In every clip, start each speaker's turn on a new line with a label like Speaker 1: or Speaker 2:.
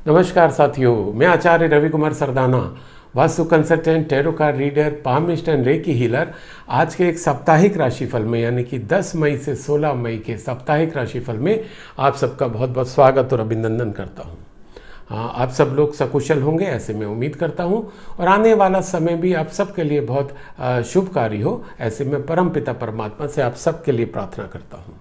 Speaker 1: नमस्कार साथियों, मैं Acharya Ravi Kumar Sardana, vastu consultant, tarot card reader, palmist and reiki healer. आज के एक साप्ताहिक राशिफल में यानी कि 10 मई से 16 मई के साप्ताहिक राशिफल में आप सबका बहुत बहुत स्वागत और अभिनंदन करता हूँ। आप सब लोग सकुशल होंगे ऐसे मैं उम्मीद करता हूँ, और आने वाला समय भी आप सबके लिए बहुत शुभकारी हो ऐसे मैं परमपिता परमात्मा से आप सबके लिए प्रार्थना करता हूँ।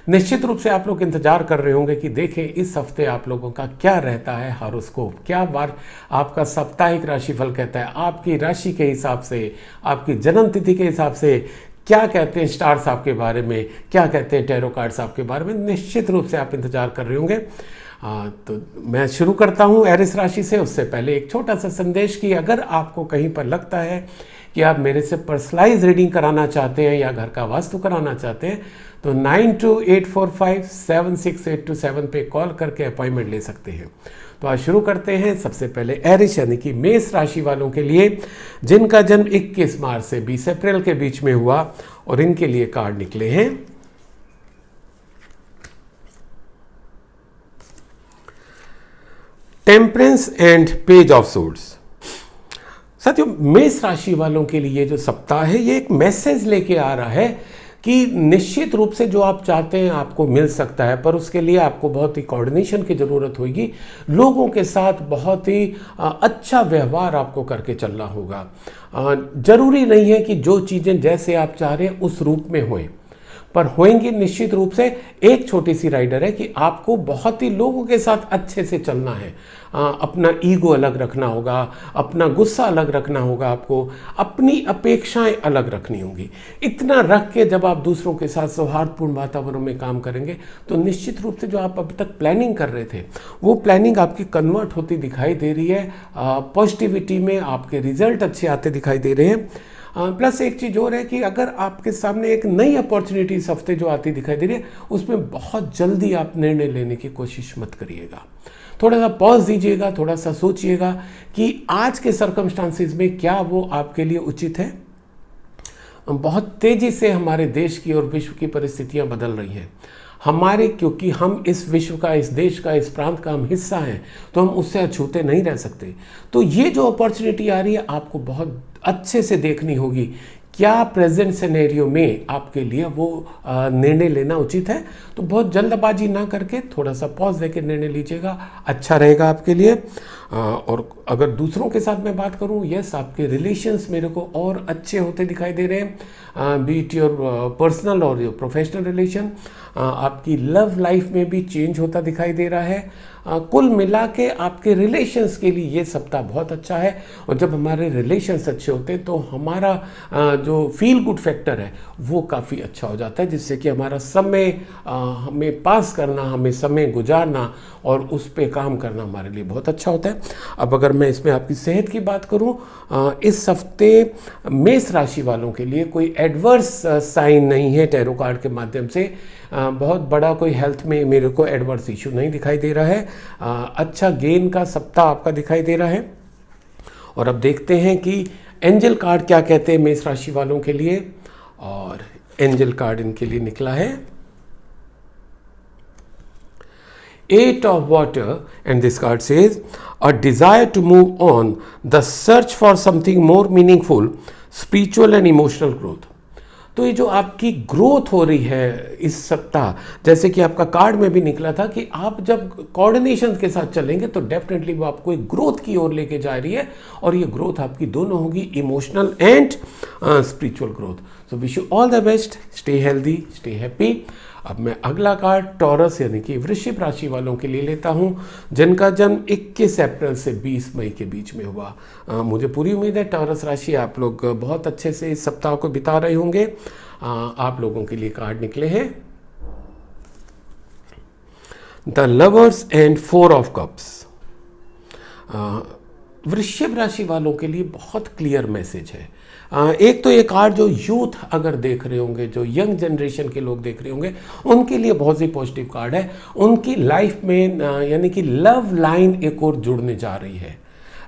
Speaker 1: निश्चित रूप से आप लोग इंतजार कर रहे होंगे कि देखें इस हफ्ते आप लोगों का क्या रहता है हॉरोस्कोप, क्या बार आपका साप्ताहिक राशिफल कहता है, आपकी राशि के हिसाब से, आपकी जन्म तिथि के हिसाब से क्या कहते हैं स्टार्स आपके बारे में, क्या कहते हैं टैरो कार्ड्स आपके बारे में। निश्चित रूप से आप इंतजार कर रहे होंगे। तो मैं शुरू करता हूँ एरिस राशि से। उससे पहले एक छोटा सा संदेश कि अगर आपको कहीं पर लगता है कि आप मेरे से पर्सनलाइज रीडिंग कराना चाहते हैं या घर का वास्तु कराना चाहते हैं तो 9284576827 पे कॉल करके अपॉइंटमेंट ले सकते हैं। तो आज शुरू करते हैं। सबसे पहले एरिस यानी कि मेष राशि वालों के लिए जिनका जन्म 21 मार्च से 20 अप्रैल के बीच में हुआ, और इनके लिए कार्ड निकले हैं temperance and page of swords. साथियों, मेष राशि वालों के लिए जो सप्ताह है ये एक मैसेज लेके आ रहा है कि निश्चित रूप से जो आप चाहते हैं आपको मिल सकता है, पर उसके लिए आपको बहुत ही कोऑर्डिनेशन की ज़रूरत होगी। लोगों के साथ बहुत ही अच्छा व्यवहार आपको करके चलना होगा। जरूरी नहीं है कि जो चीज़ें जैसे आप चाह रहे हैं उस रूप में होएं, पर होएंगी निश्चित रूप से। एक छोटी सी राइडर है कि आपको बहुत ही लोगों के साथ अच्छे से चलना है। अपना ईगो अलग रखना होगा, अपना गुस्सा अलग रखना होगा, आपको अपनी अपेक्षाएं अलग रखनी होंगी। इतना रख के जब आप दूसरों के साथ सौहार्दपूर्ण वातावरण में काम करेंगे तो निश्चित रूप से जो आप अभी तक प्लानिंग कर रहे थे वो प्लानिंग आपकी कन्वर्ट होती दिखाई दे रही है। पॉजिटिविटी में आपके रिजल्ट अच्छे आते दिखाई दे रहे हैं। प्लस एक चीज़ और है कि अगर आपके सामने एक नई अपॉर्चुनिटी इस हफ्ते जो आती दिखाई दे रही है उसमें बहुत जल्दी आप निर्णय लेने की कोशिश मत करिएगा। थोड़ा सा पॉज दीजिएगा, थोड़ा सा सोचिएगा कि आज के सर्कमस्टांसिस में क्या वो आपके लिए उचित है। बहुत तेज़ी से हमारे देश की और विश्व की परिस्थितियां बदल रही हैं हमारे, क्योंकि हम इस विश्व का, इस देश का, इस प्रांत का हम हिस्सा हैं, तो हम उससे अछूते नहीं रह सकते। तो ये जो अपॉर्चुनिटी आ रही है आपको बहुत अच्छे से देखनी होगी, क्या प्रेजेंट सिनेरियो में आपके लिए वो निर्णय लेना उचित है। तो बहुत जल्दबाजी ना करके थोड़ा सा पॉज देकर निर्णय लीजिएगा, अच्छा रहेगा आपके लिए। और अगर दूसरों के साथ मैं बात करूं, यस, आपके रिलेशंस मेरे को और अच्छे होते दिखाई दे रहे हैं, बी इट योर पर्सनल और योर प्रोफेशनल रिलेशन। आपकी लव लाइफ में भी चेंज होता दिखाई दे रहा है। कुल मिला के आपके रिलेशंस के लिए ये सप्ताह बहुत अच्छा है। और जब हमारे रिलेशंस अच्छे होते हैं तो हमारा जो फील गुड फैक्टर है वो काफ़ी अच्छा हो जाता है, जिससे कि हमारा समय हमें पास करना, हमें समय गुजारना और उस पे काम करना हमारे लिए बहुत अच्छा होता है। अब अगर मैं इसमें आपकी सेहत की बात करूं, इस हफ्ते मेष राशि वालों के लिए कोई एडवर्स साइन नहीं है टैरो कार्ड के माध्यम से। बहुत बड़ा कोई हेल्थ में मेरे को एडवर्स इशू नहीं दिखाई दे रहा है। अच्छा गेन का सप्ताह आपका दिखाई दे रहा है। और अब देखते हैं कि एंजल कार्ड क्या कहते हैं मेष राशि वालों के लिए। और एंजल कार्ड इनके लिए निकला है 8 of water, and this card says a desire to move on, the search for something more meaningful, spiritual and emotional growth। तो ये जो आपकी ग्रोथ हो रही है इस सप्ताह, जैसे कि आपका कार्ड में भी निकला था कि आप जब कोऑर्डिनेशन के साथ चलेंगे तो डेफिनेटली वो आपको एक ग्रोथ की ओर लेके जा रही है, और ये ग्रोथ आपकी दोनों होगी, emotional and spiritual growth. So wish you all the best, stay healthy, stay happy. अब मैं अगला कार्ड टॉरस यानी कि वृश्चिक राशि वालों के लिए लेता हूं जिनका जन्म 21 अप्रैल से 20 मई के बीच में हुआ। मुझे पूरी उम्मीद है टॉरस राशि आप लोग बहुत अच्छे से इस सप्ताह को बिता रहे होंगे। आप लोगों के लिए कार्ड निकले हैं the lovers and 4 of cups. वृश्चिक राशि वालों के लिए बहुत क्लियर मैसेज है। एक तो ये कार्ड जो यूथ अगर देख रहे होंगे, जो यंग जनरेशन के लोग देख रहे होंगे, उनके लिए बहुत ही पॉजिटिव कार्ड है। उनकी लाइफ में यानी कि लव लाइन एक और जुड़ने जा रही है,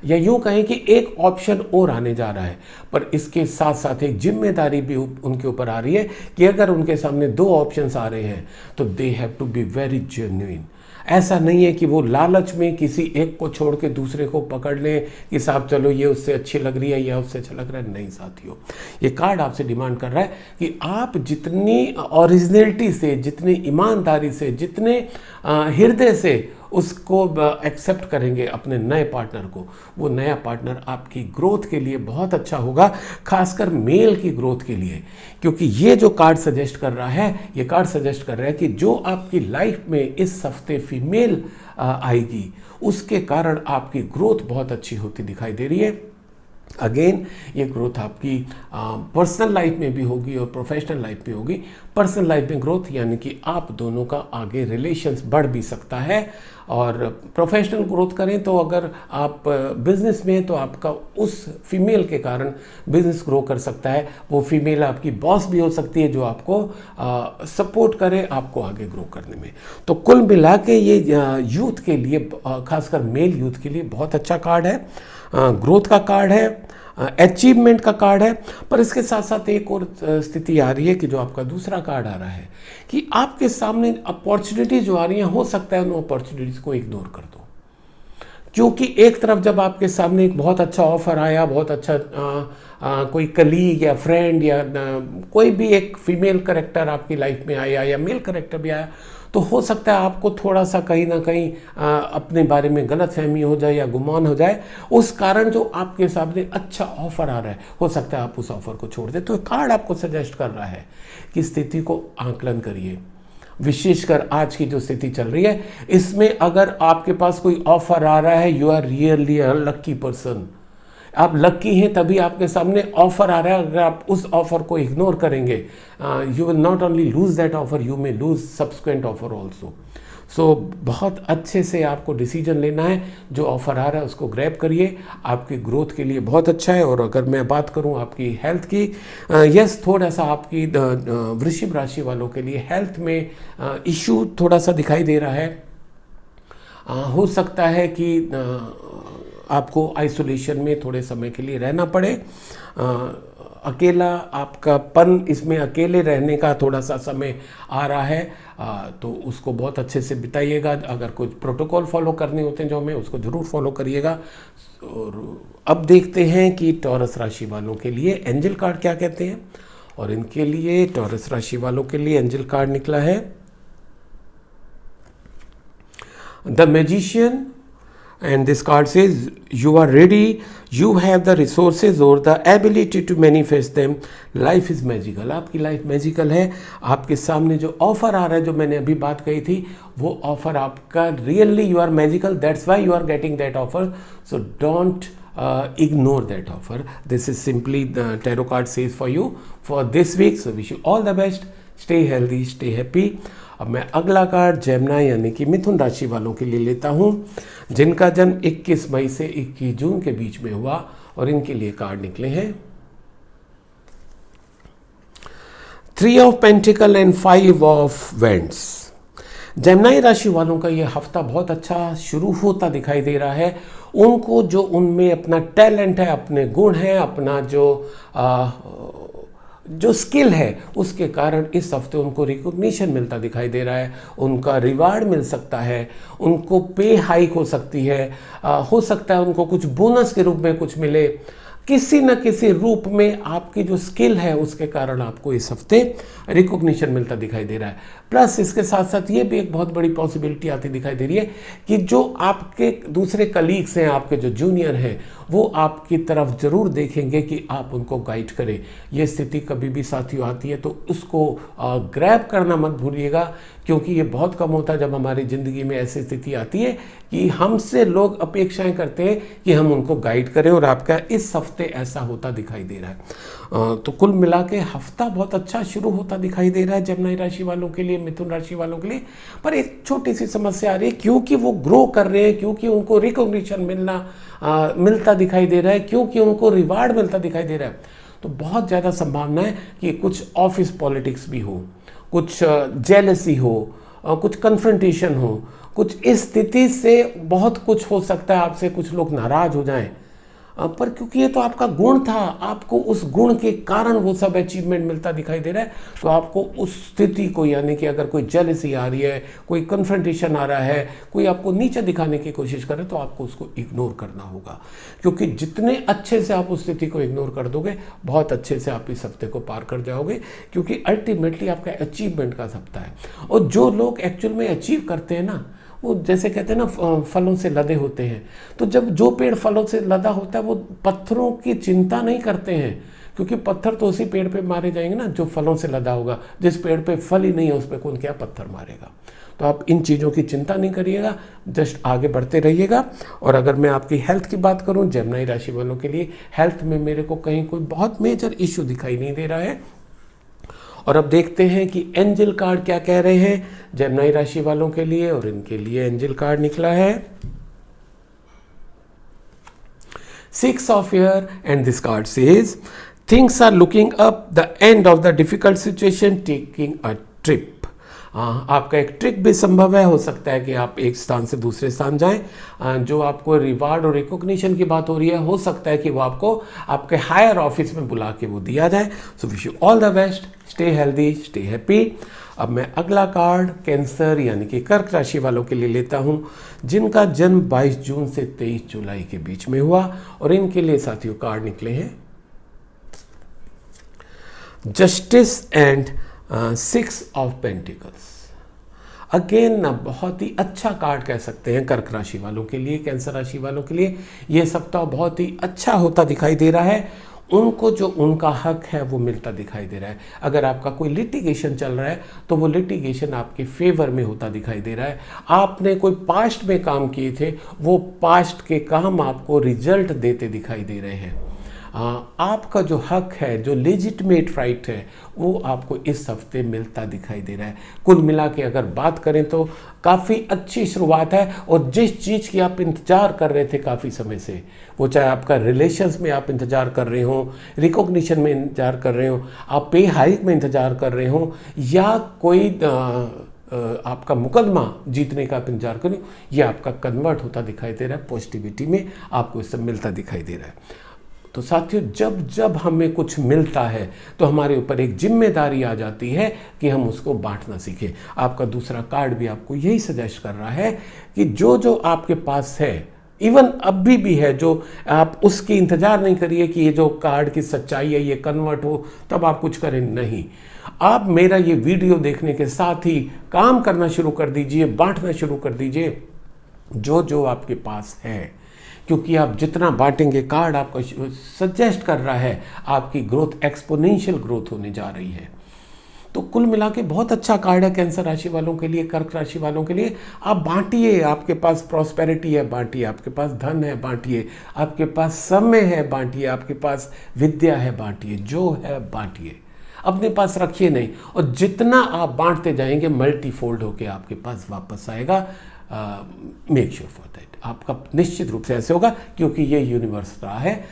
Speaker 1: या यूँ कहें कि एक ऑप्शन और आने जा रहा है। पर इसके साथ साथ एक जिम्मेदारी भी उनके ऊपर आ रही है कि अगर उनके सामने 2 ऑप्शंस आ रहे हैं तो they have to be very genuine. ऐसा नहीं है कि वो लालच में किसी एक को छोड़ के दूसरे को पकड़ लें कि साहब चलो ये उससे अच्छी लग रही है या उससे अच्छा लग रहा है। नहीं साथियों, ये कार्ड आपसे डिमांड कर रहा है कि आप जितनी ओरिजिनलिटी से, जितनी ईमानदारी से, जितने हृदय से उसको एक्सेप्ट करेंगे अपने नए पार्टनर को, वो नया पार्टनर आपकी ग्रोथ के लिए बहुत अच्छा होगा, खासकर मेल की ग्रोथ के लिए। क्योंकि ये जो कार्ड सजेस्ट कर रहा है, ये कार्ड सजेस्ट कर रहा है कि जो आपकी लाइफ में इस हफ्ते फीमेल आएगी, उसके कारण आपकी ग्रोथ बहुत अच्छी होती दिखाई दे रही है। अगेन ये ग्रोथ आपकी पर्सनल लाइफ में भी होगी और प्रोफेशनल लाइफ में होगी। पर्सनल लाइफ में ग्रोथ यानी कि आप दोनों का आगे रिलेशंस बढ़ भी सकता है, और प्रोफेशनल ग्रोथ करें तो अगर आप बिजनेस में हैं तो आपका उस फीमेल के कारण बिजनेस ग्रो कर सकता है। वो फीमेल आपकी बॉस भी हो सकती है जो आपको सपोर्ट करे आपको आगे ग्रो करने में। तो कुल मिला के ये यूथ के लिए, खासकर मेल यूथ के लिए बहुत अच्छा कार्ड है, ग्रोथ का कार्ड है, अचीवमेंट का कार्ड है। पर इसके साथ साथ एक और स्थिति आ रही है कि जो आपका दूसरा कार्ड आ रहा है कि आपके सामने अपॉर्चुनिटीज जो आ रही हैं, हो सकता है उन अपॉर्चुनिटीज को इग्नोर कर दो। क्योंकि एक तरफ जब आपके सामने एक बहुत अच्छा ऑफर आया, बहुत अच्छा कोई कलीग या फ्रेंड या कोई भी एक फीमेल करेक्टर आपकी लाइफ में आया या मेल करेक्टर भी आया, तो हो सकता है आपको थोड़ा सा कहीं ना कहीं अपने बारे में गलतफहमी हो जाए या गुमान हो जाए। उस कारण जो आपके सामने अच्छा ऑफर आ रहा है, हो सकता है आप उस ऑफर को छोड़ दें। तो कार्ड आपको सजेस्ट कर रहा है कि स्थिति को आंकलन करिए। विशेषकर आज की जो स्थिति चल रही है, इसमें अगर आपके पास कोई ऑफर आ रहा है, you are really a lucky person. आप लक्की हैं तभी आपके सामने ऑफर आ रहा है। अगर आप उस ऑफर को इग्नोर करेंगे, you will not only lose that offer, you may lose subsequent offer also. So बहुत अच्छे से आपको डिसीजन लेना है। जो ऑफर आ रहा है उसको ग्रैब करिए, आपकी ग्रोथ के लिए बहुत अच्छा है। और अगर मैं बात करूं आपकी हेल्थ की, यस थोड़ा सा आपकी वृश्चिक राशि वालों के लिए हेल्थ में इशू थोड़ा सा दिखाई दे रहा है। हो सकता है कि आपको आइसोलेशन में थोड़े समय के लिए रहना पड़े। अकेला आपकापन, इसमें अकेले रहने का थोड़ा सा समय आ रहा है, तो उसको बहुत अच्छे से बिताइएगा। अगर कुछ प्रोटोकॉल फॉलो करने होते हैं जो हमें, उसको ज़रूर फॉलो करिएगा। और अब देखते हैं कि टॉरस राशि वालों के लिए एंजल कार्ड क्या कहते हैं। और इनके लिए, टॉरस राशि वालों के लिए एंजल कार्ड निकला है the magician. And this card says you are ready, you have the resources or the ability to manifest them. Life is magical. आपकी लाइफ मैजिकल है। आपके सामने जो ऑफर आ रहा है, जो मैंने अभी बात कही थी, वो ऑफर आपका really you are magical, that's why you are getting that offer. So don't ignore that offer. This is simply the tarot card says for you for this week. So wish you all the best. Stay healthy, stay happy. अब मैं अगला card Gemini यानी कि मिथुन राशि वालों के लिए लेता हूं, जिनका जन्म 21 मई से 21 जून के बीच में हुआ। और इनके लिए कार्ड निकले हैं 3 of pentacle and 5 of vends. Gemini राशि वालों का ये हफ्ता बहुत अच्छा शुरू होता दिखाई दे रहा है। उनको जो उनमें अपना टैलेंट है, अपने गुण हैं, अपना जो स्किल है, उसके कारण इस हफ्ते उनको रिकॉग्निशन मिलता दिखाई दे रहा है। उनका रिवार्ड मिल सकता है, उनको पे हाइक हो सकती है, हो सकता है उनको कुछ बोनस के रूप में कुछ मिले। किसी न किसी रूप में आपकी जो स्किल है उसके कारण आपको इस हफ्ते रिकॉग्निशन मिलता दिखाई दे रहा है। प्लस इसके साथ साथ ये भी एक बहुत बड़ी पॉसिबिलिटी आती दिखाई दे रही है कि जो आपके दूसरे कलीग्स हैं, आपके जो जूनियर हैं, वो आपकी तरफ जरूर देखेंगे कि आप उनको गाइड करें। ये स्थिति कभी भी साथियों आती है तो उसको ग्रैब करना मत भूलिएगा, क्योंकि ये बहुत कम होता है जब हमारी ज़िंदगी में ऐसी स्थिति आती है कि हमसे लोग अपेक्षाएं करते हैं कि हम उनको गाइड करें। और आपका इस हफ्ते ऐसा होता दिखाई दे रहा है। तो कुल मिला के हफ्ता बहुत अच्छा शुरू होता दिखाई दे रहा है जेमिनी राशि वालों के लिए, मिथुन राशि वालों के लिए। पर एक छोटी सी समस्या आ रही है, क्योंकि वो ग्रो कर रहे हैं, क्योंकि उनको रिकॉग्निशन मिलता दिखाई दे रहा है, क्योंकि उनको रिवार्ड मिलता दिखाई दे रहा है, तो बहुत ज़्यादा संभावना है कि कुछ ऑफिस पॉलिटिक्स भी हो, कुछ जेलसी हो, कुछ कन्फ्रंटेशन हो, कुछ इस स्थिति से बहुत कुछ हो सकता है। आपसे कुछ लोग नाराज हो जाएं, पर क्योंकि ये तो आपका गुण था, आपको उस गुण के कारण वो सब अचीवमेंट मिलता दिखाई दे रहा है, तो आपको उस स्थिति को, यानी कि अगर कोई जेलसी आ रही है, कोई कन्फ्रंटेशन आ रहा है, कोई आपको नीचे दिखाने की कोशिश करे, तो आपको उसको इग्नोर करना होगा। क्योंकि जितने अच्छे से आप उस स्थिति को इग्नोर कर दोगे, बहुत अच्छे से आप इस हफ्ते को पार कर जाओगे, क्योंकि अल्टीमेटली आपका अचीवमेंट का हफ्ता है। और जो लोग एक्चुअल में अचीव करते हैं ना, वो जैसे कहते हैं ना, फलों से लदे होते हैं। तो जब जो पेड़ फलों से लदा होता है, वो पत्थरों की चिंता नहीं करते हैं, क्योंकि पत्थर तो उसी पेड़ पे मारे जाएंगे ना जो फलों से लदा होगा। जिस पेड़ पे फल ही नहीं है, उस पर कौन क्या पत्थर मारेगा। तो आप इन चीज़ों की चिंता नहीं करिएगा, जस्ट आगे बढ़ते रहिएगा। और अगर मैं आपकी हेल्थ की बात करूं, जेमिनी राशि वालों के लिए हेल्थ में मेरे को कहीं कोई बहुत मेजर इश्यू दिखाई नहीं दे रहा है। और अब देखते हैं कि एंजल कार्ड क्या कह रहे हैं जेमिनी राशि वालों के लिए। और इनके लिए एंजल कार्ड निकला है 6 of Ear, and this card says things are looking up, the end of the difficult situation, taking a trip. आपका एक ट्रिप भी संभव है। हो सकता है कि आप एक स्थान से दूसरे स्थान जाएं। जो आपको रिवार्ड और रिकॉग्निशन की बात हो रही है, हो सकता है कि वो आपको आपके हायर ऑफिस में बुला के वो दिया जाए। सो wish you all the best, stay healthy, stay happy. अब मैं अगला कार्ड कैंसर यानी कि कर्क राशि वालों के लिए लेता हूं, जिनका जन्म 22 जून से 23 जुलाई के बीच में हुआ। और इनके लिए साथियों कार्ड निकले हैं justice and 6 of Pentacles। Again ना बहुत ही अच्छा कार्ड कह सकते हैं कर्क राशि वालों के लिए, कैंसर राशि वालों के लिए ये सप्ताह बहुत ही अच्छा होता दिखाई दे रहा है। उनको जो उनका हक है वो मिलता दिखाई दे रहा है। अगर आपका कोई लिटिगेशन चल रहा है तो वो लिटिगेशन आपके फेवर में होता दिखाई दे रहा है। आपने कोई पास्ट में काम किए थे, वो पास्ट के काम आपको रिजल्ट देते दिखाई दे रहे हैं। आपका जो हक है, जो लेजिटिमेट राइट है, वो आपको इस हफ्ते मिलता दिखाई दे रहा है। कुल मिला के अगर बात करें तो काफ़ी अच्छी शुरुआत है। और जिस चीज़ की आप इंतज़ार कर रहे थे काफ़ी समय से, वो चाहे आपका रिलेशंस में आप इंतज़ार कर रहे हो, रिकॉग्निशन में इंतज़ार कर रहे हो, आप पे हाइक में इंतज़ार कर रहे हो, या कोई आपका मुकदमा जीतने का आप इंतजार करें, ये आपका कन्वर्ट होता दिखाई दे रहा है पॉजिटिविटी में, आपको इससे मिलता दिखाई दे रहा है। तो साथियों, जब जब हमें कुछ मिलता है तो हमारे ऊपर एक जिम्मेदारी आ जाती है कि हम उसको बांटना सीखें। आपका दूसरा कार्ड भी आपको यही सजेस्ट कर रहा है कि जो जो आपके पास है, इवन अभी भी है, जो आप उसकी इंतजार नहीं करिए कि ये जो कार्ड की सच्चाई है ये कन्वर्ट हो तब आप कुछ करें। नहीं, आप मेरा ये वीडियो देखने के साथ ही काम करना शुरू कर दीजिए, बांटना शुरू कर दीजिए जो जो आपके पास है, क्योंकि आप जितना बांटेंगे, कार्ड आपको सजेस्ट कर रहा है आपकी ग्रोथ एक्सपोनेंशियल ग्रोथ होने जा रही है। तो कुल मिला के बहुत अच्छा कार्ड है कैंसर राशि वालों के लिए, कर्क राशि वालों के लिए। आप बांटिए, आपके पास प्रॉस्पेरिटी है बांटिए, आपके पास धन है बांटिए, आपके पास समय है बांटिए, आपके पास विद्या है बांटिए, जो है बांटिए, अपने पास रखिए नहीं। और जितना आप बांटते जाएंगे मल्टीफोल्ड होके आपके पास वापस आएगा। Make sure for that. आपका निश्चित रूप से ऐसे होगा, क्योंकि ये यूनिवर्स रहा है।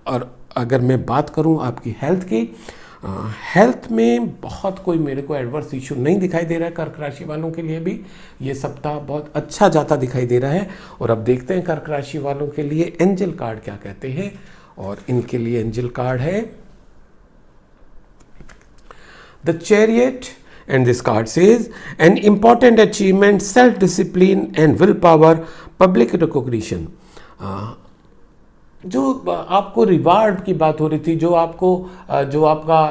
Speaker 1: और अगर मैं बात करूं आपकी हेल्थ की, हेल्थ में बहुत कोई मेरे को एडवर्स इशू नहीं दिखाई दे रहा है। कर्क राशि वालों के लिए भी ये सप्ताह बहुत अच्छा जाता दिखाई दे रहा है। और अब देखते हैं कर्क राशि वालों के लिए एंजल कार्ड क्या कहते हैं। और इनके लिए एंजल कार्ड है the chariot, and this card says an important achievement, self discipline and willpower, public recognition। जो आपको रिवार्ड की बात हो रही थी, जो आपका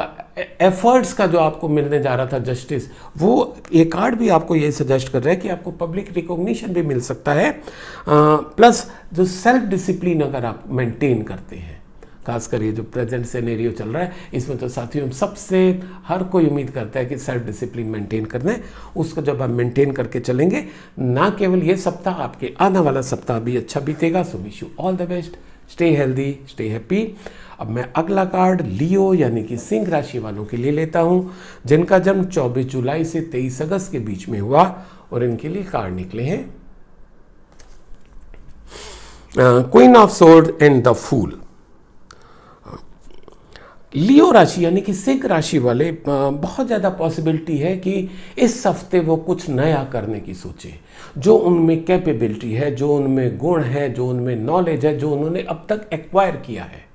Speaker 1: एफर्ट्स का जो आपको मिलने जा रहा था जस्टिस, वो ये कार्ड भी आपको ये सजेस्ट कर रहा है कि आपको पब्लिक रिकॉग्निशन भी मिल सकता है। प्लस जो सेल्फ डिसिप्लिन अगर आप मेंटेन करते हैं, खासकर ये जो प्रेजेंट सिनेरियो चल रहा है, इसमें तो साथियों सबसे हर कोई उम्मीद करता है कि सेल्फ डिसिप्लिन मेंटेन करना है। उसको जब आप मेंटेन करके चलेंगे, ना केवल ये सप्ताह, आपके आने वाला सप्ताह भी अच्छा बीतेगा। So wish you all the best, stay healthy, stay happy. अब मैं अगला कार्ड लियो यानी कि सिंह राशि वालों के लिए लेता हूं, जिनका जन्म 24 जुलाई से 23 अगस्त के बीच में हुआ। और इनके लिए कार्ड निकले हैं queen of sword and the fool. Leo राशि यानी कि सिंह राशि वाले, बहुत ज़्यादा पॉसिबिलिटी है कि इस हफ्ते वो कुछ नया करने की सोचे। जो उनमें कैपेबिलिटी है, जो उनमें गुण है, जो उनमें नॉलेज है, जो उन्होंने अब तक एक्वायर किया है,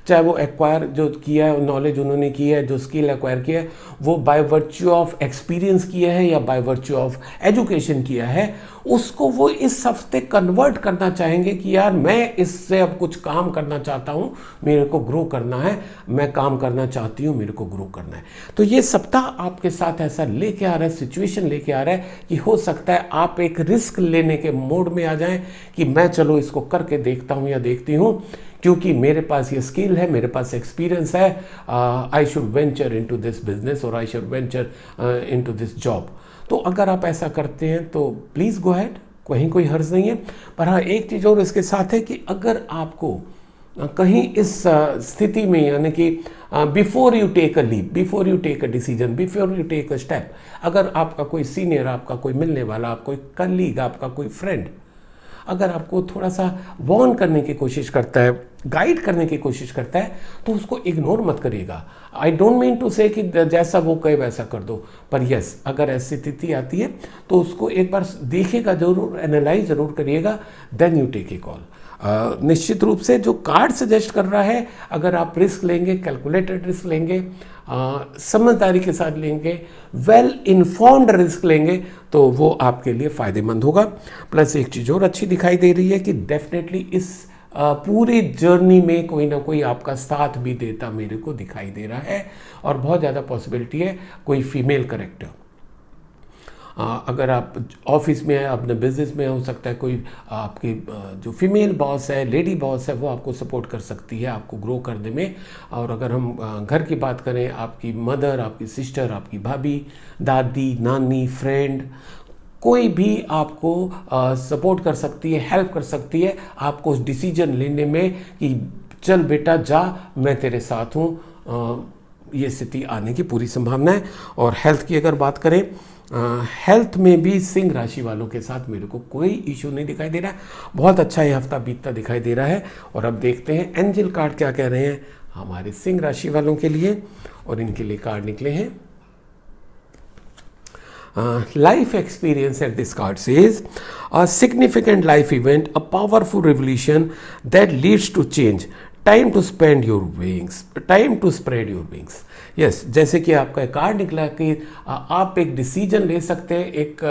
Speaker 1: चाहे वो एक्वायर जो किया है, नॉलेज उन्होंने की है, जो स्किल एक्वायर किया है, वो बाय वर्च्यू ऑफ एक्सपीरियंस किया है या बाय वर्च्यू ऑफ एजुकेशन किया है, उसको वो इस हफ्ते कन्वर्ट करना चाहेंगे कि यार मैं इससे अब कुछ काम करना चाहता हूँ, मेरे को ग्रो करना है, मैं काम करना चाहती हूँ, मेरे को ग्रो करना है। तो ये सप्ताह आपके साथ ऐसा लेके आ रहा है, सिचुएशन लेके आ रहा है कि हो सकता है आप एक रिस्क लेने के मोड में आ जाएं कि मैं चलो इसको करके देखता हूँ या देखती हूँ, क्योंकि मेरे पास ये स्किल है, मेरे पास एक्सपीरियंस है, I should venture into this business और I should venture into this job. तो अगर आप ऐसा करते हैं तो प्लीज़ गो अहेड, कहीं कोई हर्ज नहीं है। पर हाँ, एक चीज़ और इसके साथ है कि अगर आपको कहीं इस स्थिति में, यानी कि before you take a leap, before you take a decision, before you take a step, अगर आपका कोई सीनियर, आपका कोई मिलने वाला, आपका कोई कलीग, आपका कोई फ्रेंड अगर आपको थोड़ा सा वार्न करने की कोशिश करता है, गाइड करने की कोशिश करता है, तो उसको इग्नोर मत करिएगा। आई डोंट मीन टू से कि जैसा वो कहे वैसा कर दो, पर यस, अगर ऐसी स्थिति आती है तो उसको एक बार देखिएगा जरूर, एनालाइज जरूर करिएगा, then you take a call. निश्चित रूप से जो कार्ड सजेस्ट कर रहा है, अगर आप रिस्क लेंगे, कैलकुलेटेड रिस्क लेंगे, समझदारी के साथ लेंगे, वेल इन्फॉर्म्ड रिस्क लेंगे, तो वो आपके लिए फ़ायदेमंद होगा। प्लस एक चीज़ और अच्छी दिखाई दे रही है कि डेफिनेटली इस पूरी जर्नी में कोई ना कोई आपका साथ भी देता मेरे को दिखाई दे रहा है, और बहुत ज़्यादा पॉसिबिलिटी है कोई फीमेल करेक्टर। अगर आप ऑफिस में हैं, अपने बिजनेस में, हो सकता है कोई आपकी जो फीमेल बॉस है, लेडी बॉस है, वो आपको सपोर्ट कर सकती है आपको ग्रो करने में। और अगर हम घर की बात करें, आपकी मदर, आपकी सिस्टर, आपकी भाभी, दादी, नानी, फ्रेंड, कोई भी आपको सपोर्ट कर सकती है, हेल्प कर सकती है आपको उस डिसीजन लेने में कि चल बेटा जा, मैं तेरे साथ हूँ। ये स्थिति आने की पूरी संभावना है। और हेल्थ की अगर बात करें, हेल्थ में भी सिंह राशि वालों के साथ मेरे को कोई इशू नहीं दिखाई दे रहा है, बहुत अच्छा ये हफ्ता बीतता दिखाई दे रहा है। और अब देखते हैं एंजल कार्ड क्या कह रहे हैं हमारे सिंह राशि वालों के लिए, और इनके लिए कार्ड निकले हैं life experience. At this card says a significant life event, a powerful revelation that leads to change, time to spend your wings, time to spread your wings. Yes, जैसे कि आपका कार्ड निकला कि आप एक डिसीजन ले सकते हैं, एक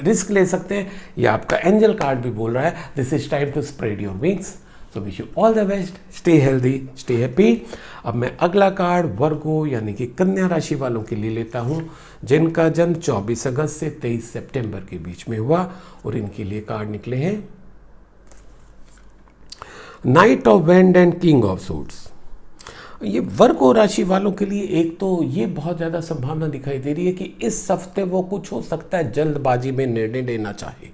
Speaker 1: रिस्क ले सकते हैं, या आपका एंजल कार्ड भी बोल रहा है this is time to spread your wings. So wish you all the best, stay healthy, stay happy. अब मैं अगला कार्ड वर्गो यानी कि कन्या राशि वालों के लिए लेता हूं, जिनका जन्म 24 अगस्त से 23 सितंबर के बीच में हुआ, और इनके लिए कार्ड निकले हैं night of wand and king of suits. ये वर्गो राशि वालों के लिए एक तो ये बहुत ज़्यादा संभावना दिखाई दे रही है कि इस हफ्ते वो कुछ हो सकता है जल्दबाजी में निर्णय लेना चाहे,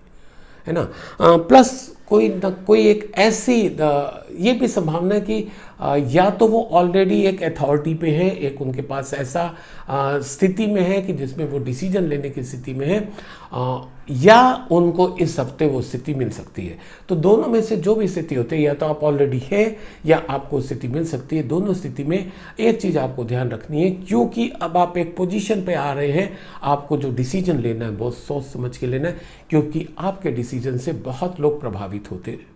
Speaker 1: है ना। प्लस कोई न कोई एक ऐसी ये भी संभावना है कि या तो वो ऑलरेडी एक अथॉरिटी पे है, एक उनके पास ऐसा स्थिति में है कि जिसमें वो डिसीजन लेने की स्थिति में है, या उनको इस हफ्ते वो स्थिति मिल सकती है। तो दोनों में से जो भी स्थिति होती है, या तो आप ऑलरेडी है या आपको स्थिति मिल सकती है। दोनों स्थिति में एक चीज़ आपको ध्यान रखनी है, क्योंकि अब आप एक पोजीशन पे आ रहे हैं, आपको जो डिसीजन लेना है बहुत सोच समझ के लेना है, क्योंकि आपके डिसीजन से बहुत लोग प्रभावित होते हैं।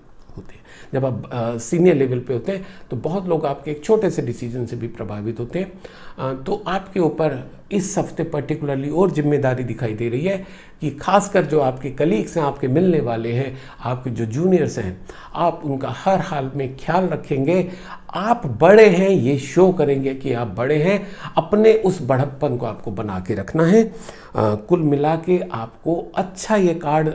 Speaker 1: जब आप सीनियर लेवल पे होते हैं तो बहुत लोग आपके एक छोटे से डिसीजन से भी प्रभावित होते हैं। तो आपके ऊपर इस हफ्ते पर्टिकुलरली और जिम्मेदारी दिखाई दे रही है कि खासकर जो आपके कलीग्स हैं, आपके मिलने वाले हैं, आपके जो जूनियर्स हैं, आप उनका हर हाल में ख्याल रखेंगे। आप बड़े हैं ये शो करेंगे कि आप बड़े हैं, अपने उस बढ़प्पन को आपको बना के रखना है। कुल मिला के आपको अच्छा ये कार्ड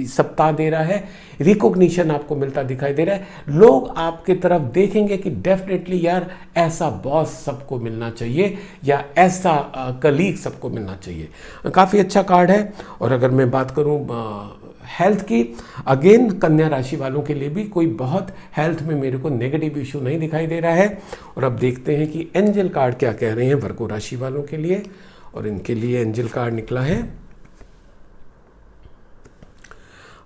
Speaker 1: सप्ताह दे रहा है, रिकॉग्निशन आपको मिलता दिखाई दे रहा है। लोग आपके तरफ देखेंगे कि डेफिनेटली यार ऐसा बॉस सबको मिलना चाहिए, या ऐसा कलीग सबको मिलना चाहिए। काफ़ी अच्छा कार्ड है। और अगर मैं बात करूं हेल्थ की, अगेन कन्या राशि वालों के लिए भी कोई बहुत हेल्थ में मेरे को नेगेटिव इशू नहीं दिखाई दे रहा है। और अब देखते हैं कि एंजल कार्ड क्या कह रहे हैं वर्गो राशि वालों के लिए, और इनके लिए एंजल कार्ड निकला है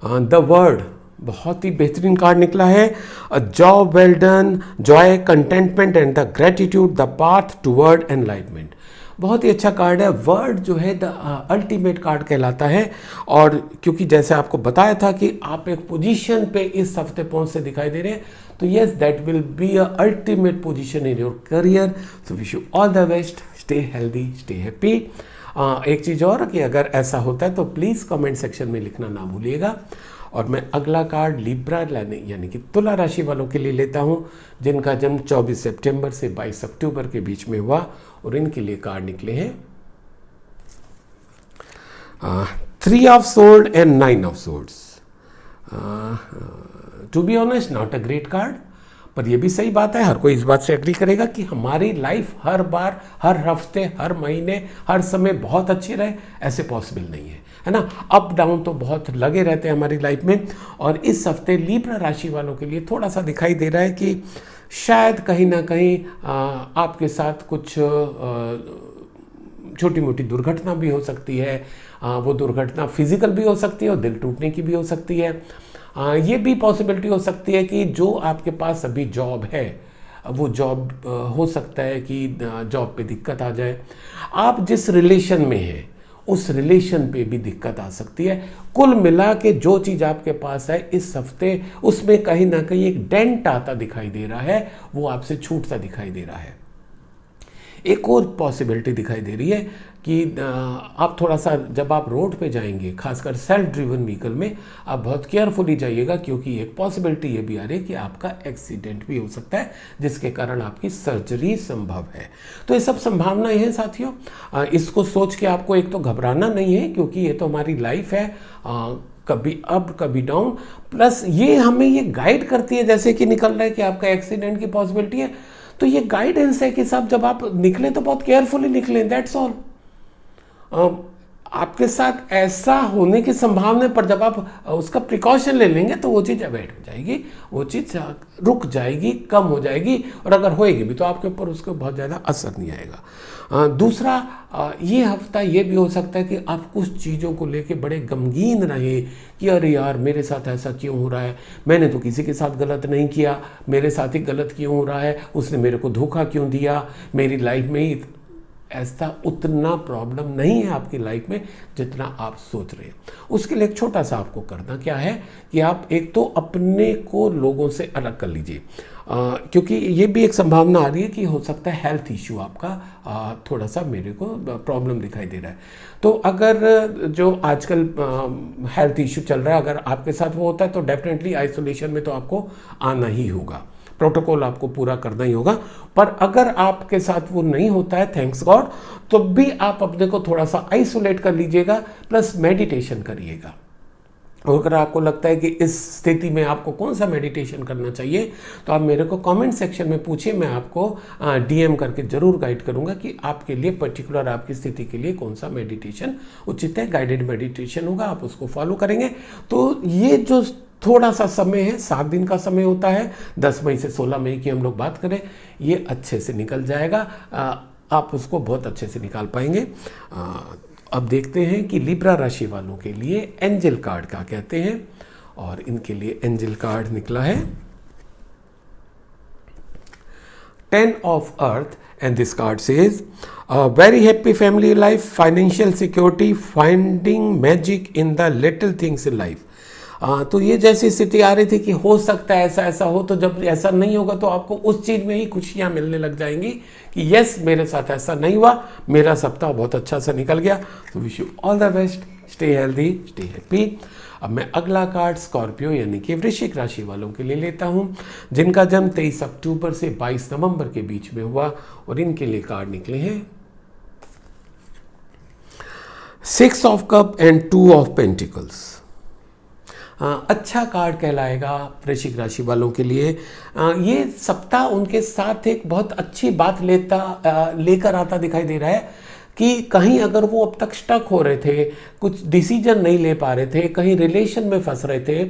Speaker 1: द वर्ड बहुत ही बेहतरीन कार्ड निकला है। A job well done, Joy, containment and the gratitude, the path toward enlightenment. बहुत ही अच्छा कार्ड है। वर्ड जो है द अल्टीमेट कार्ड कहलाता है। और क्योंकि जैसे आपको बताया था कि आप एक पोजीशन पे इस हफ्ते पहुंचते दिखाई दे रहे हैं, तो yes that will be a ultimate position in your career. So wish you all the best, stay healthy, stay happy. एक चीज़ और कि अगर ऐसा होता है तो प्लीज़ कमेंट सेक्शन में लिखना ना भूलिएगा। और मैं अगला कार्ड लिब्रा यानी कि तुला राशि वालों के लिए लेता हूं, जिनका जन्म 24 सितंबर से 22 अक्टूबर के बीच में हुआ, और इनके लिए कार्ड निकले हैं 3 of sword and 9 of swords. To be honest not a great card, पर यह भी सही बात है, हर कोई इस बात से एग्री करेगा कि हमारी लाइफ हर बार, हर हफ्ते, हर महीने, हर समय बहुत अच्छी रहे, ऐसे पॉसिबल नहीं है ना। अप डाउन तो बहुत लगे रहते हैं हमारी लाइफ में। और इस हफ्ते लिब्रा राशि वालों के लिए थोड़ा सा दिखाई दे रहा है कि शायद कहीं ना कहीं आपके साथ कुछ छोटी मोटी दुर्घटना भी हो सकती है। वो दुर्घटना फिजिकल भी हो सकती है और दिल टूटने की भी हो सकती है। ये भी पॉसिबिलिटी हो सकती है कि जो आपके पास अभी जॉब है, वो जॉब हो सकता है कि जॉब पे दिक्कत आ जाए। आप जिस रिलेशन में हैं उस रिलेशन पे भी दिक्कत आ सकती है। कुल मिला के जो चीज़ आपके पास है इस हफ्ते, उसमें कहीं ना कहीं एक डेंट आता दिखाई दे रहा है, वो आपसे छूटता दिखाई दे रहा है। एक और पॉसिबिलिटी दिखाई दे रही है कि आप थोड़ा सा जब आप रोड पे जाएंगे, खासकर सेल्फ ड्रिवन व्हीकल में, आप बहुत केयरफुली जाइएगा, क्योंकि एक पॉसिबिलिटी ये भी आ रही है कि आपका एक्सीडेंट भी हो सकता है, जिसके कारण आपकी सर्जरी संभव है। तो ये सब संभावनाएं हैं साथियों। इसको सोच के आपको एक तो घबराना नहीं है, क्योंकि ये तो हमारी लाइफ है, कभी अप कभी डाउन। प्लस ये हमें ये गाइड करती है, जैसे कि निकल रहा है कि आपका एक्सीडेंट की पॉसिबिलिटी है, तो ये गाइडेंस है कि साहब जब आप निकलें तो बहुत केयरफुली निकलें, दैट्स ऑल। आपके साथ ऐसा होने की संभावना पर जब आप उसका प्रिकॉशन ले लेंगे तो वो चीज़ अवॉइड हो जाएगी, वो चीज़ रुक जाएगी, कम हो जाएगी, और अगर होएगी भी तो आपके ऊपर उसका बहुत ज़्यादा असर नहीं आएगा। दूसरा, ये हफ्ता ये भी हो सकता है कि आप कुछ चीज़ों को लेके बड़े गमगीन रहे कि अरे यार मेरे साथ ऐसा क्यों हो रहा है, मैंने तो किसी के साथ गलत नहीं किया, मेरे साथ ही गलत क्यों हो रहा है, उसने मेरे को धोखा क्यों दिया, मेरी लाइफ में ही ऐसा उतना प्रॉब्लम नहीं है आपकी लाइफ में जितना आप सोच रहे हैं। उसके लिए एक छोटा सा आपको करना क्या है कि आप एक तो अपने को लोगों से अलग कर लीजिए, क्योंकि ये भी एक संभावना आ रही है कि हो सकता है हेल्थ इश्यू आपका थोड़ा सा मेरे को प्रॉब्लम दिखाई दे रहा है। तो अगर जो आजकल हेल्थ इश्यू चल रहा है, अगर आपके साथ वो होता है तो डेफिनेटली आइसोलेशन में तो आपको आना ही होगा, प्रोटोकॉल आपको पूरा करना ही होगा। पर अगर आपके साथ वो नहीं होता है, थैंक्स गॉड, तो भी आप अपने को थोड़ा सा आइसोलेट कर लीजिएगा, प्लस मेडिटेशन करिएगा। और अगर आपको लगता है कि इस स्थिति में आपको कौन सा मेडिटेशन करना चाहिए, तो आप मेरे को कमेंट सेक्शन में पूछिए, मैं आपको डीएम करके ज़रूर गाइड करूंगा कि आपके लिए पर्टिकुलर आपकी स्थिति के लिए कौन सा मेडिटेशन उचित है। गाइडेड मेडिटेशन होगा, आप उसको फॉलो करेंगे तो ये जो थोड़ा सा समय है, 7 दिन का समय होता है, 10 मई से 16 मई की हम लोग बात करें, ये अच्छे से निकल जाएगा। आप उसको बहुत अच्छे से निकाल पाएंगे। अब देखते हैं कि लिब्रा राशि वालों के लिए एंजल कार्ड क्या कहते हैं, और इनके लिए एंजल कार्ड निकला है 10 of earth, and this card says very happy family life, financial security, finding magic in the little things in life। तो ये जैसी स्थिति आ रही थी कि हो सकता है ऐसा ऐसा हो, तो जब ऐसा नहीं होगा तो आपको उस चीज़ में ही खुशियाँ मिलने लग जाएंगी कि यस मेरे साथ ऐसा नहीं हुआ, मेरा सप्ताह बहुत अच्छा सा निकल गया। तो wish you all the best, stay healthy, stay happy. अब मैं अगला कार्ड स्कॉर्पियो यानी कि वृश्चिक राशि वालों के लिए लेता हूं, जिनका जन्म 23 अक्टूबर से 22 नवंबर के बीच में हुआ, और इनके लिए कार्ड निकले हैं 6 of cup and 2 of pentacles. अच्छा कार्ड कहलाएगा वृश्चिक राशि वालों के लिए। ये सप्ताह उनके साथ एक बहुत अच्छी बात लेकर आता दिखाई दे रहा है कि कहीं अगर वो अब तक स्टक हो रहे थे, कुछ डिसीजन नहीं ले पा रहे थे, कहीं रिलेशन में फंस रहे थे,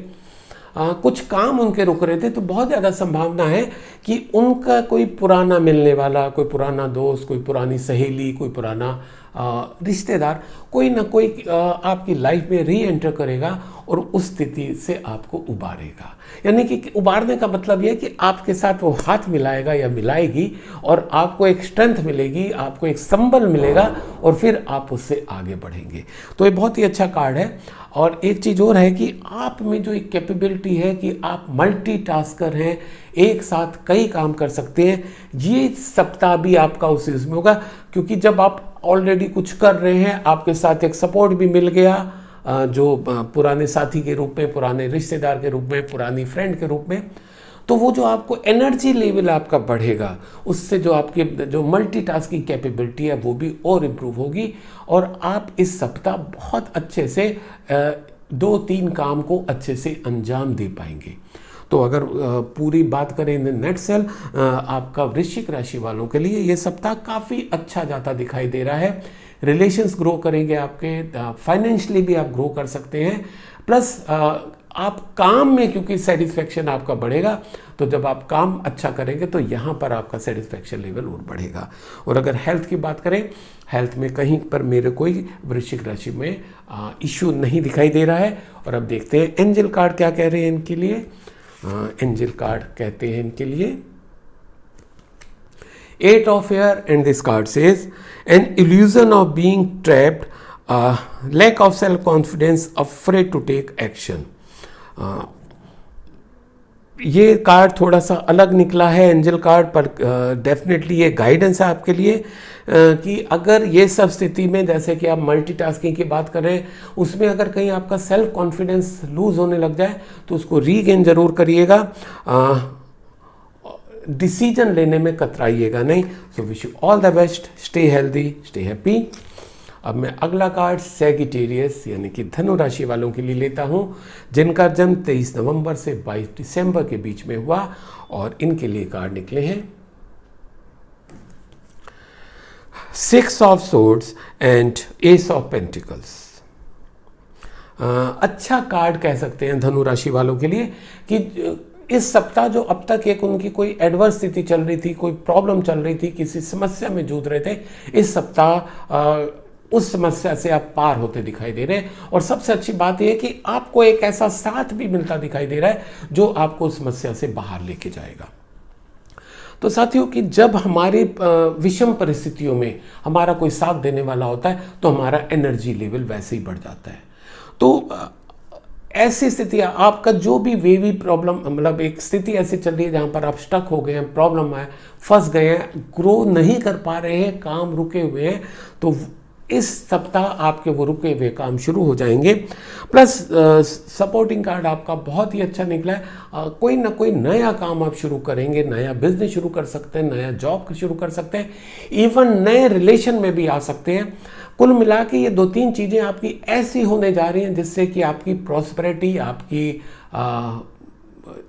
Speaker 1: कुछ काम उनके रुक रहे थे, तो बहुत ज़्यादा संभावना है कि उनका कोई पुराना मिलने वाला, कोई पुराना दोस्त, कोई पुरानी सहेली, कोई पुराना रिश्तेदार कोई ना कोई आपकी लाइफ में री एंटर करेगा और उस स्थिति से आपको उबारेगा। यानी कि उबारने का मतलब यह कि आपके साथ वो हाथ मिलाएगा या मिलाएगी और आपको एक स्ट्रेंथ मिलेगी, आपको एक संबल मिलेगा और फिर आप उससे आगे बढ़ेंगे। तो ये बहुत ही अच्छा कार्ड है। और एक चीज़ और है कि आप में जो एक कैपेबिलिटी है कि आप मल्टीटास्कर हैं, एक साथ कई काम कर सकते हैं, ये सप्ताह भी आपका उस इसमें होगा। क्योंकि जब आप ऑलरेडी कुछ कर रहे हैं, आपके साथ एक सपोर्ट भी मिल गया, जो पुराने साथी के रूप में, पुराने रिश्तेदार के रूप में, पुरानी फ्रेंड के रूप में, तो वो जो आपको एनर्जी लेवल आपका बढ़ेगा, उससे जो आपकी जो मल्टीटास्किंग कैपेबिलिटी है वो भी और इम्प्रूव होगी और आप इस सप्ताह बहुत अच्छे से 2-3 काम को अच्छे से अंजाम दे पाएंगे। तो अगर पूरी बात करें इन नेट सेल, आपका वृश्चिक राशि वालों के लिए ये सप्ताह काफ़ी अच्छा जाता दिखाई दे रहा है। रिलेशंस ग्रो करेंगे आपके, फाइनेंशियली भी आप ग्रो कर सकते हैं, प्लस आप काम में क्योंकि सेटिस्फेक्शन आपका बढ़ेगा, तो जब आप काम अच्छा करेंगे तो यहाँ पर आपका सेटिस्फेक्शन लेवल और बढ़ेगा। और अगर हेल्थ की बात करें, हेल्थ में कहीं पर मेरे कोई वृश्चिक राशि में इश्यू नहीं दिखाई दे रहा है। और अब देखते हैं एंजल कार्ड क्या कह रहे हैं इनके लिए। एंजल कार्ड कहते हैं इनके लिए 8 of Air, and this card says an illusion of being trapped, lack of self confidence, afraid to take action। ये कार्ड थोड़ा सा अलग निकला है एंजल कार्ड पर, डेफिनेटली ये गाइडेंस है आपके लिए कि अगर ये सब स्थिति में, जैसे कि आप मल्टीटास्किंग की बात करें, उसमें अगर कहीं आपका सेल्फ कॉन्फिडेंस लूज होने लग जाए तो उसको रीगेन जरूर करिएगा। डिसीजन लेने में कतराइएगा नहीं। सो wish you all the best, stay healthy, stay happy. अब मैं अगला कार्ड सैगिटेरियस यानी कि धनु राशि वालों के लिए लेता हूं, जिनका जन्म 23 नवंबर से 22 दिसंबर के बीच में हुआ, और इनके लिए कार्ड निकले हैं 6 of Swords and Ace of Pentacles। अच्छा कार्ड कह सकते हैं धनु राशि वालों के लिए कि इस सप्ताह जो अब तक एक उनकी कोई एडवर्स स्थिति चल रही थी, कोई प्रॉब्लम चल रही थी, किसी समस्या में जूझ रहे थे, इस सप्ताह उस समस्या से आप पार होते दिखाई दे रहे हैं। और सबसे अच्छी बात यह है कि आपको एक ऐसा साथ भी मिलता दिखाई दे रहा है जो आपको उस समस्या से बाहर लेके जाएगा। तो साथियों कि जब हमारी विषम परिस्थितियों में हमारा कोई साथ देने वाला होता है तो हमारा एनर्जी लेवल वैसे ही बढ़ जाता है। तो ऐसी स्थिति, आपका जो भी वेवी प्रॉब्लम, मतलब एक स्थिति ऐसी चल रही है जहाँ पर आप स्टक हो गए हैं, प्रॉब्लम है, फंस गए हैं, ग्रो नहीं कर पा रहे हैं, काम रुके हुए हैं, तो इस सप्ताह आपके वो रुके हुए काम शुरू हो जाएंगे। प्लस सपोर्टिंग कार्ड आपका बहुत ही अच्छा निकला है। कोई ना कोई नया काम आप शुरू करेंगे, नया बिजनेस शुरू कर सकते हैं, नया जॉब शुरू कर सकते हैं, इवन नए रिलेशन में भी आ सकते हैं। कुल मिला के ये 2-3 चीज़ें आपकी ऐसी होने जा रही हैं जिससे कि आपकी प्रॉस्पेरिटी, आपकी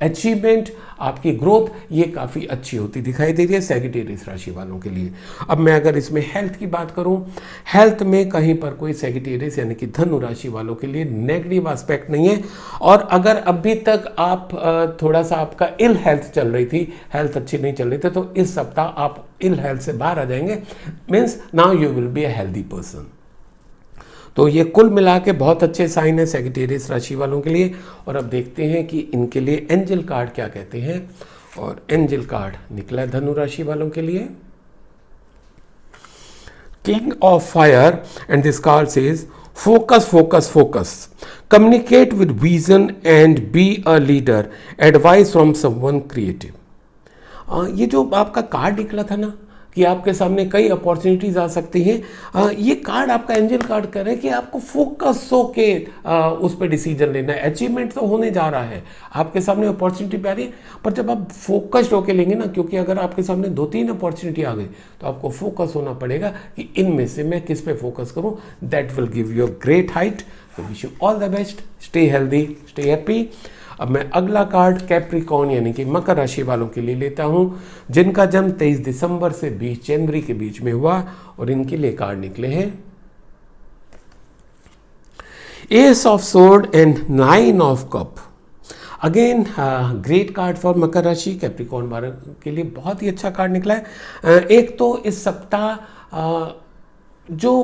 Speaker 1: अचीवमेंट, आपकी ग्रोथ ये काफ़ी अच्छी होती दिखाई दे रही है सैगिटेरियस राशि वालों के लिए। अब मैं अगर इसमें हेल्थ की बात करूं, हेल्थ में कहीं पर कोई सैगिटेरियस यानी कि धनु राशि वालों के लिए नेगेटिव एस्पेक्ट नहीं है। और अगर अभी तक आप थोड़ा सा आपका इल हेल्थ चल रही थी, हेल्थ अच्छी नहीं चल रही थी, तो इस सप्ताह आप इल हेल्थ से बाहर आ जाएंगे। Means now you will be a healthy person. तो ये कुल मिला के बहुत अच्छे साइन है सैगिटेरियस राशि वालों के लिए। और अब देखते हैं कि इनके लिए एंजल कार्ड क्या कहते हैं। और एंजल कार्ड निकला धनु राशि वालों के लिए king of fire, and this card says focus focus focus, communicate with vision and be a leader, advice from someone creative. ये जो आपका कार्ड निकला था ना कि आपके सामने कई अपॉर्चुनिटीज आ सकती हैं, ये कार्ड आपका एंजल कार्ड कर रहे हैं कि आपको फोकस होके उस पर डिसीजन लेना है। अचीवमेंट तो होने जा रहा है, आपके सामने अपॉर्चुनिटी भी आ रही है, पर जब आप फोकस्ड होके लेंगे ना, क्योंकि अगर आपके सामने 2-3 अपॉर्चुनिटी आ गई तो आपको फोकस होना पड़ेगा कि इनमें से मैं किस पे फोकस करूं। That will give you a great height. तो wish you all the best, stay healthy, stay happy. अब मैं अगला कार्ड कैप्रिकॉर्न यानी कि मकर राशि वालों के लिए लेता हूं, जिनका जन्म 23 दिसंबर से 20 जनवरी के बीच में हुआ, और इनके लिए कार्ड निकले हैं ace of sword and 9 of cup. Again great card for Makar राशि, कैप्रिकॉर्न वालों के लिए बहुत ही अच्छा कार्ड निकला है। एक तो इस सप्ताह जो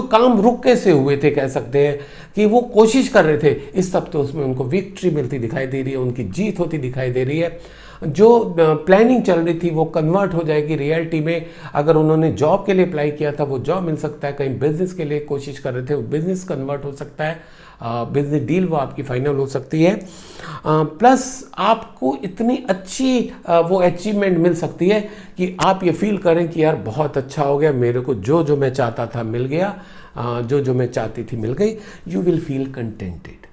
Speaker 1: काम रुके से हुए थे, कह सकते हैं कि वो कोशिश कर रहे थे, इस हफ्ते उसमें उनको विक्ट्री मिलती दिखाई दे रही है, उनकी जीत होती दिखाई दे रही है। जो प्लानिंग चल रही थी वो कन्वर्ट हो जाएगी रियलिटी में। अगर उन्होंने जॉब के लिए अप्लाई किया था वो जॉब मिल सकता है, कहीं बिजनेस के लिए कोशिश कर रहे थे वो बिजनेस कन्वर्ट हो सकता है, बिजनेस डील वो आपकी फाइनल हो सकती है। प्लस आपको इतनी अच्छी वो अचीवमेंट मिल सकती है कि आप ये फील करें कि यार बहुत अच्छा हो गया, मेरे को जो जो मैं चाहता था मिल गया, जो जो मैं चाहती थी मिल गई। यू विल फील कंटेंटेड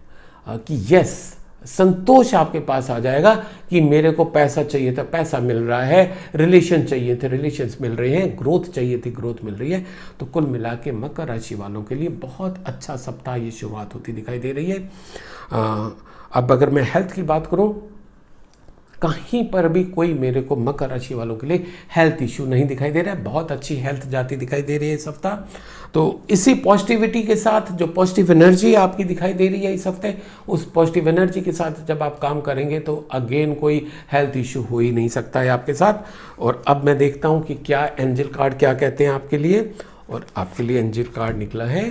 Speaker 1: कि यस, संतोष आपके पास आ जाएगा कि मेरे को पैसा चाहिए था, पैसा मिल रहा है, रिलेशन चाहिए थे, रिलेशंस मिल रहे हैं, ग्रोथ चाहिए थी, ग्रोथ मिल रही है। तो कुल मिला के मकर राशि वालों के लिए बहुत अच्छा सप्ताह ये शुरुआत होती दिखाई दे रही है। अब अगर मैं हेल्थ की बात करूं, कहीं पर भी कोई मेरे को मकर राशि वालों के लिए हेल्थ इश्यू नहीं दिखाई दे रहा है, बहुत अच्छी हेल्थ जाती दिखाई दे रही है इस हफ्ता। तो इसी पॉजिटिविटी के साथ जो पॉजिटिव एनर्जी आपकी दिखाई दे रही है इस हफ्ते, उस पॉजिटिव एनर्जी के साथ जब आप काम करेंगे तो अगेन कोई हेल्थ इश्यू हो ही नहीं सकता है आपके साथ। और अब मैं देखता हूं कि क्या एंजल कार्ड क्या कहते हैं आपके लिए, और आपके लिए एंजल कार्ड निकला है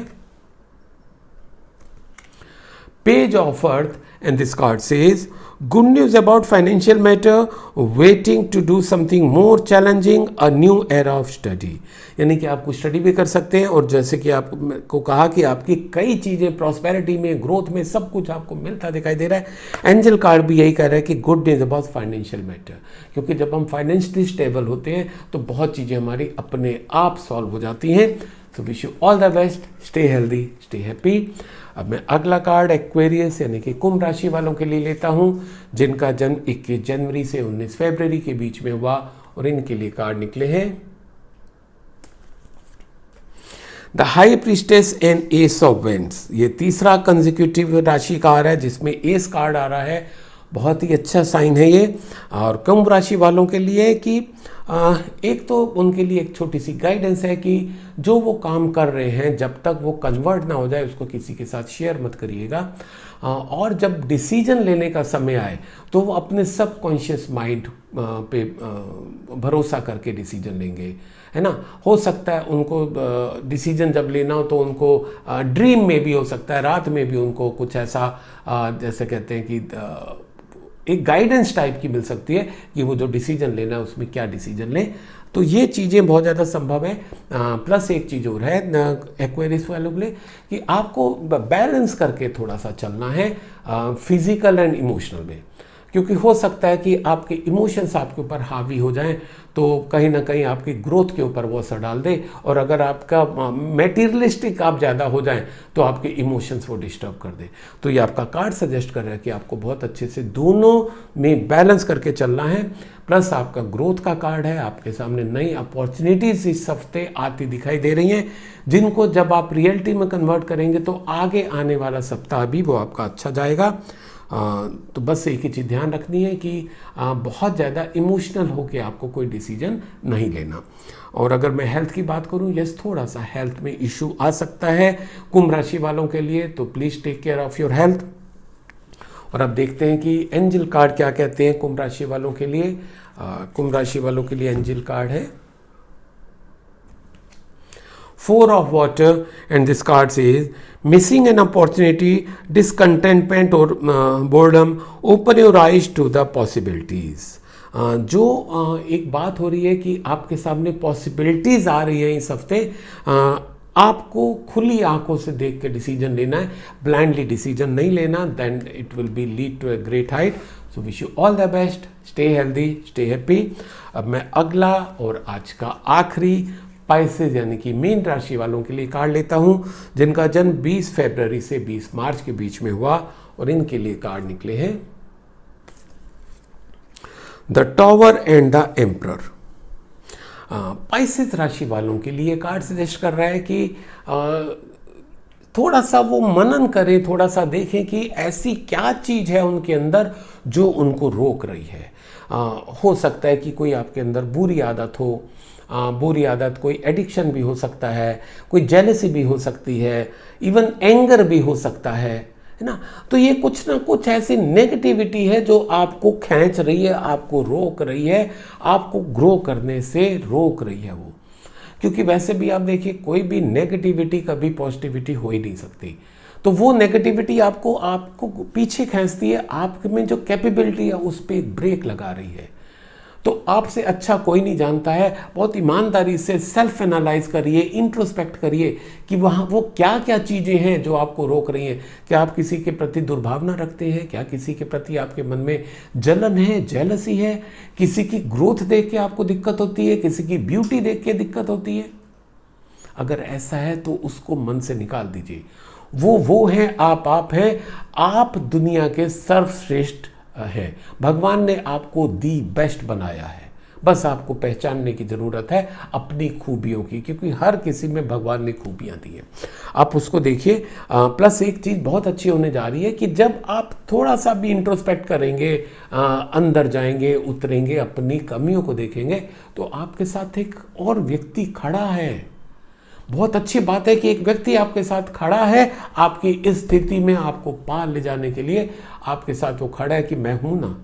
Speaker 1: page of earth, and this card says good news about financial matter, waiting to do something more challenging, a new era of study। यानी कि आप कुछ स्टडी भी कर सकते हैं, और जैसे कि आपको कहा कि आपकी कई चीज़ें प्रॉस्पेरिटी में, ग्रोथ में, सब कुछ आपको मिलता दिखाई दे रहा है। एंजल कार्ड भी यही कह रहा है कि good news about financial matter, क्योंकि जब हम फाइनेंशियली स्टेबल होते हैं तो बहुत चीज़ें हमारी अपने आप सॉल्व हो जाती हैं। तो wish you all the best, stay healthy, stay happy. अब मैं अगला कार्ड एक्वेरियस यानी कि कुंभ राशि वालों के लिए लेता हूं, जिनका जन्म 21 जनवरी से 19 फरवरी के बीच में हुआ, और इनके लिए कार्ड निकले हैं the high priestess and S of vends. ये तीसरा कंसेक्यूटिव राशि कार्ड है जिसमें एस कार्ड आ रहा है, बहुत ही अच्छा साइन है ये। और कुंभ राशि वालों के लिए कि एक तो उनके लिए एक छोटी सी गाइडेंस है कि जो वो काम कर रहे हैं जब तक वो कन्वर्ट ना हो जाए उसको किसी के साथ शेयर मत करिएगा, और जब डिसीजन लेने का समय आए तो वो अपने सबकॉन्शियस माइंड पे भरोसा करके डिसीजन लेंगे, है ना। हो सकता है उनको डिसीजन जब लेना हो तो उनको ड्रीम में भी हो सकता है, रात में भी उनको कुछ ऐसा जैसे कहते हैं कि एक गाइडेंस टाइप की मिल सकती है कि वो जो डिसीजन लेना है उसमें क्या डिसीजन लें। तो ये चीज़ें बहुत ज़्यादा संभव है। प्लस एक चीज़ और है एक्वेरियस वालों के लिए कि आपको बैलेंस करके थोड़ा सा चलना है फिजिकल एंड इमोशनल में, क्योंकि हो सकता है कि आपके इमोशंस आपके ऊपर हावी हो जाएं तो कहीं ना कहीं आपकी ग्रोथ के ऊपर वो असर डाल दे, और अगर आपका मेटीरियलिस्टिक आप ज़्यादा हो जाएं तो आपके इमोशंस वो डिस्टर्ब कर दे। तो ये आपका कार्ड सजेस्ट कर रहा है कि आपको बहुत अच्छे से दोनों में बैलेंस करके चलना है। प्लस आपका ग्रोथ का कार्ड है, आपके सामने नई अपॉर्चुनिटीज़ इस हफ्ते आती दिखाई दे रही हैं, जिनको जब आप रियलिटी में कन्वर्ट करेंगे तो आगे आने वाला सप्ताह भी वो आपका अच्छा जाएगा। तो बस एक ही चीज़ ध्यान रखनी है कि बहुत ज़्यादा इमोशनल होकर आपको कोई डिसीजन नहीं लेना। और अगर मैं हेल्थ की बात करूं, यस थोड़ा सा हेल्थ में इशू आ सकता है कुंभ राशि वालों के लिए, तो please take care of your health. और अब देखते हैं कि एंजल कार्ड क्या कहते हैं कुंभ राशि वालों के लिए। कुंभ राशि वालों के लिए एंजल कार्ड है 4 of water, and this card says missing an opportunity, discontentment or boredom, open your eyes to the possibilities। जो एक बात हो रही है कि आपके सामने पॉसिबिलिटीज़ आ रही है इस हफ्ते, आपको खुली आंखों से देख के डिसीजन लेना है, ब्लाइंडली डिसीजन नहीं लेना, then it will be lead to a great height. So wish you all the best, stay healthy, stay happy. अब मैं अगला और आज का आखिरी स्पाइसेस यानी कि मीन राशि वालों के लिए कार्ड लेता हूं, जिनका जन्म 20 फरवरी से 20 मार्च के बीच में हुआ, और इनके लिए कार्ड निकले हैं the tower and the emperor. Spices राशि वालों के लिए कार्ड सजेस्ट कर रहा है कि थोड़ा सा वो मनन करें, थोड़ा सा देखें कि ऐसी क्या चीज़ है उनके अंदर जो उनको रोक रही है। हो सकता है कि कोई आपके अंदर बुरी आदत हो, बुरी आदत कोई एडिक्शन भी हो सकता है, कोई जेलसी भी हो सकती है, इवन एंगर भी हो सकता है ना। तो ये कुछ ना कुछ ऐसी नेगेटिविटी है जो आपको खींच रही है, आपको रोक रही है, आपको ग्रो करने से रोक रही है वो। क्योंकि वैसे भी आप देखिए कोई भी नेगेटिविटी कभी पॉजिटिविटी हो ही नहीं सकती। तो वो नेगेटिविटी आपको आपको पीछे खींचती है, आप में जो कैपेबिलिटी है उस पर एक ब्रेक लगा रही है। तो आपसे अच्छा कोई नहीं जानता है। बहुत ईमानदारी से सेल्फ एनालाइज करिए, इंट्रोस्पेक्ट करिए कि वहाँ वो क्या क्या चीज़ें हैं जो आपको रोक रही हैं। क्या आप किसी के प्रति दुर्भावना रखते हैं? क्या किसी के प्रति आपके मन में जलन है, जेलसी है? किसी की ग्रोथ देख के आपको दिक्कत होती है? किसी की ब्यूटी देख के दिक्कत होती है? अगर ऐसा है तो उसको मन से निकाल दीजिए। वो हैं आप हैं, आप दुनिया के सर्वश्रेष्ठ है। भगवान ने आपको दी बेस्ट बनाया है, बस आपको पहचानने की ज़रूरत है अपनी खूबियों की, क्योंकि हर किसी में भगवान ने खूबियाँ दी हैं। आप उसको देखिए। प्लस एक चीज़ बहुत अच्छी होने जा रही है कि जब आप थोड़ा सा भी इंट्रोस्पेक्ट करेंगे, अंदर जाएंगे, उतरेंगे, अपनी कमियों को देखेंगे, तो आपके साथ एक और व्यक्ति खड़ा है। बहुत अच्छी बात है कि एक व्यक्ति आपके साथ खड़ा है, आपकी इस स्थिति में आपको पार ले जाने के लिए आपके साथ वो खड़ा है कि मैं हूं ना।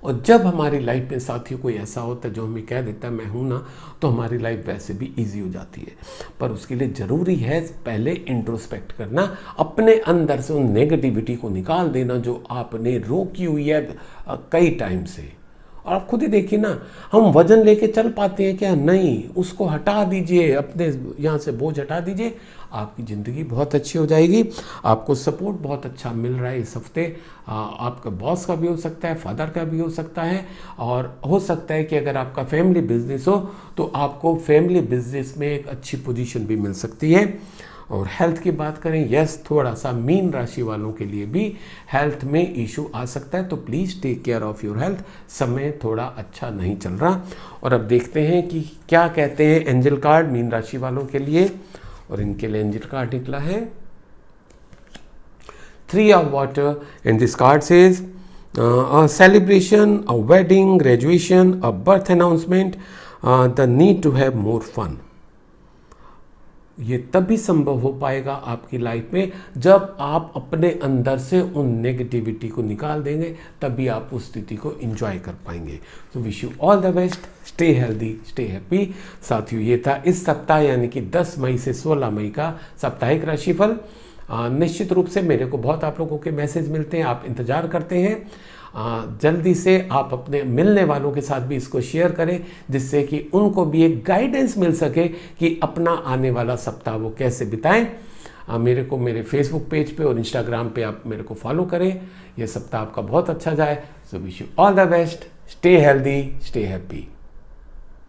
Speaker 1: और जब हमारी लाइफ में साथियों कोई ऐसा होता है जो हमें कह देता है मैं हूं ना, तो हमारी लाइफ वैसे भी इजी हो जाती है। पर उसके लिए ज़रूरी है पहले इंट्रोस्पेक्ट करना, अपने अंदर से उन नेगेटिविटी को निकाल देना जो आपने रोकी हुई है कई टाइम से। और आप खुद ही देखिए ना, हम वजन लेके चल पाते हैं क्या? नहीं। उसको हटा दीजिए, अपने यहाँ से बोझ हटा दीजिए, आपकी ज़िंदगी बहुत अच्छी हो जाएगी। आपको सपोर्ट बहुत अच्छा मिल रहा है इस हफ्ते। आपका बॉस का भी हो सकता है, फादर का भी हो सकता है, और हो सकता है कि अगर आपका फैमिली बिजनेस हो तो आपको फैमिली बिजनेस में एक अच्छी पोजीशन भी मिल सकती है। और हेल्थ की बात करें, यस, थोड़ा सा मीन राशि वालों के लिए भी हेल्थ में इशू आ सकता है, तो please take care of your health. समय थोड़ा अच्छा नहीं चल रहा। और अब देखते हैं कि क्या कहते हैं एंजल कार्ड मीन राशि वालों के लिए। और इनके लिए एंजल कार्ड निकला है 3 of water, and this card says a celebration, a wedding, graduation, a birth announcement, the need to have more fun. ये तभी संभव हो पाएगा आपकी लाइफ में जब आप अपने अंदर से उन नेगेटिविटी को निकाल देंगे, तभी आप उस स्थिति को एंजॉय कर पाएंगे। तो wish you all the best, stay healthy, stay happy. साथियों, ये था इस सप्ताह यानी कि 10 मई से 16 मई का साप्ताहिक राशिफल। निश्चित रूप से मेरे को बहुत आप लोगों के मैसेज मिलते हैं, आप इंतज़ार करते हैं। जल्दी से आप अपने मिलने वालों के साथ भी इसको शेयर करें, जिससे कि उनको भी एक गाइडेंस मिल सके कि अपना आने वाला सप्ताह वो कैसे बिताएं। मेरे को मेरे फेसबुक पेज पे और इंस्टाग्राम पे आप मेरे को फॉलो करें। ये सप्ताह आपका बहुत अच्छा जाए। सो wish you all the best, stay healthy, stay happy.